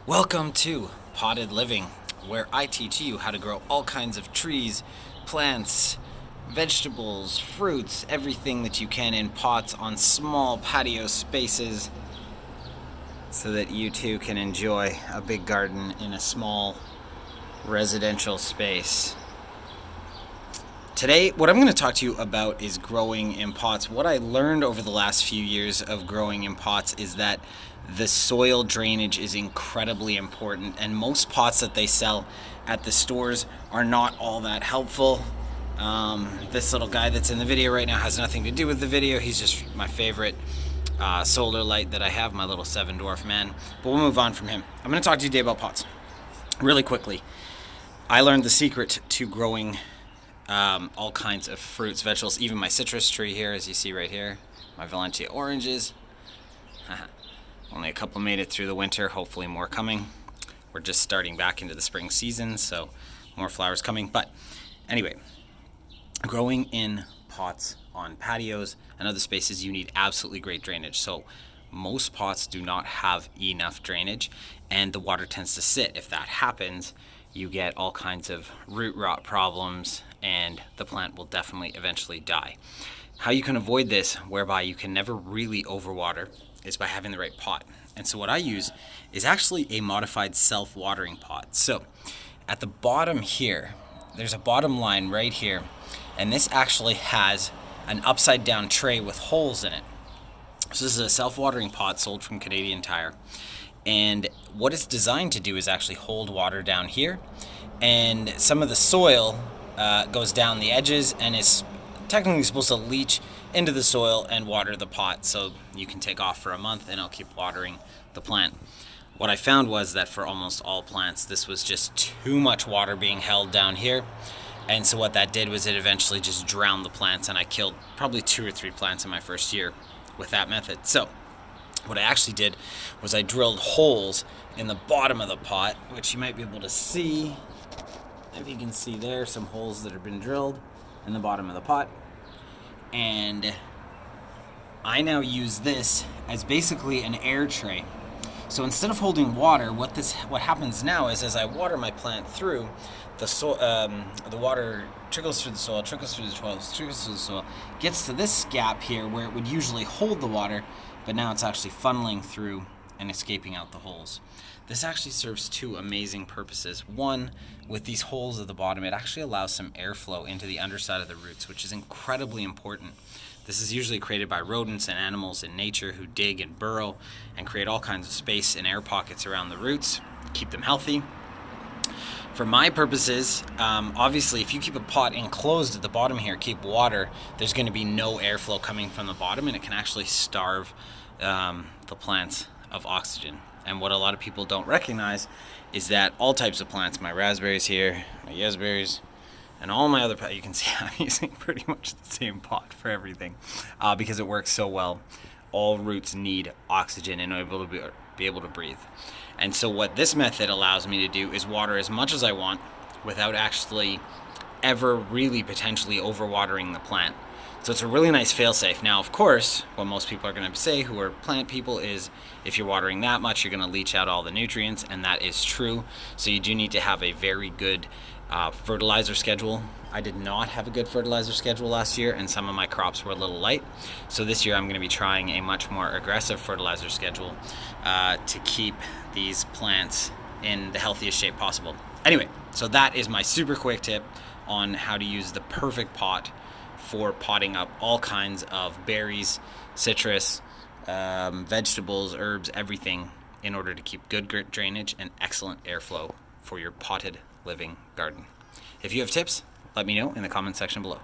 Welcome to Potted Living, where I teach you how to grow all kinds of trees, plants, vegetables, fruits, everything that you can in pots on small patio spaces so that you too can enjoy a big garden in a small residential space. Today, what I'm going to talk to you about is growing in pots. What I learned over the last few years of growing in pots is that the soil drainage is incredibly important, and most pots that they sell at the stores are not all that helpful. This little guy that's in the video right now has nothing to do with the video. He's just my favorite solar light that I have, my little 7 dwarf man. But we'll move on from him. I'm going to talk to you today about pots. Really quickly, I learned the secret to growing all kinds of fruits, vegetables, even my citrus tree here, as you see right here, my Valencia oranges. Only a couple made it through the winter, hopefully more coming. We're just starting back into the spring season, so more flowers coming. But anyway, growing in pots on patios and other spaces, you need absolutely great drainage. So most pots do not have enough drainage, and the water tends to sit. If that happens, you get all kinds of root rot problems, and the plant will definitely eventually die. How you can avoid this, whereby you can never really overwater, is by having the right pot. And so what I use is actually a modified self-watering pot. So at the bottom here, there's a bottom line right here, and this actually has an upside down tray with holes in it. So this is a self-watering pot sold from Canadian Tire. And what it's designed to do is actually hold water down here, and some of the soil goes down the edges and is technically supposed to leach into the soil and water the pot, so you can take off for a month and I'll keep watering the plant. What I found was that for almost all plants, this was just too much water being held down here, and so what that did was it eventually just drowned the plants, and I killed probably 2 or 3 plants in my first year with that method. So what I actually did was I drilled holes in the bottom of the pot, which you might be able to see. If you can see there, some holes that have been drilled in the bottom of the pot. And I now use this as basically an air tray. So instead of holding water, what happens now is as I water my plant through, the water trickles through the soil, trickles through the soil, gets to this gap here where it would usually hold the water, but now it's actually funneling through and escaping out the holes. This actually serves 2 amazing purposes. One, with these holes at the bottom, it actually allows some airflow into the underside of the roots, which is incredibly important. This is usually created by rodents and animals in nature who dig and burrow and create all kinds of space and air pockets around the roots, keep them healthy. For my purposes, obviously, if you keep a pot enclosed at the bottom here, keep water, there's going to be no airflow coming from the bottom, and it can actually starve the plants of oxygen. And what a lot of people don't recognize is that all types of plants, my raspberries here, my yesberries, and all my other plants, you can see I'm using pretty much the same pot for everything because it works so well. All roots need oxygen in order to be able to breathe. And so what this method allows me to do is water as much as I want without actually ever really potentially overwatering the plant. So it's a really nice fail-safe. Now, of course, what most people are going to say who are plant people is if you're watering that much, you're going to leach out all the nutrients, and that is true. So you do need to have a very good fertilizer schedule. I did not have a good fertilizer schedule last year, and some of my crops were a little light. So this year I'm going to be trying a much more aggressive fertilizer schedule to keep these plants in the healthiest shape possible. Anyway, so that is my super quick tip on how to use the perfect pot for potting up all kinds of berries, citrus, vegetables, herbs, everything in order to keep good drainage and excellent airflow for your potted living garden. If you have tips, let me know in the comment section below.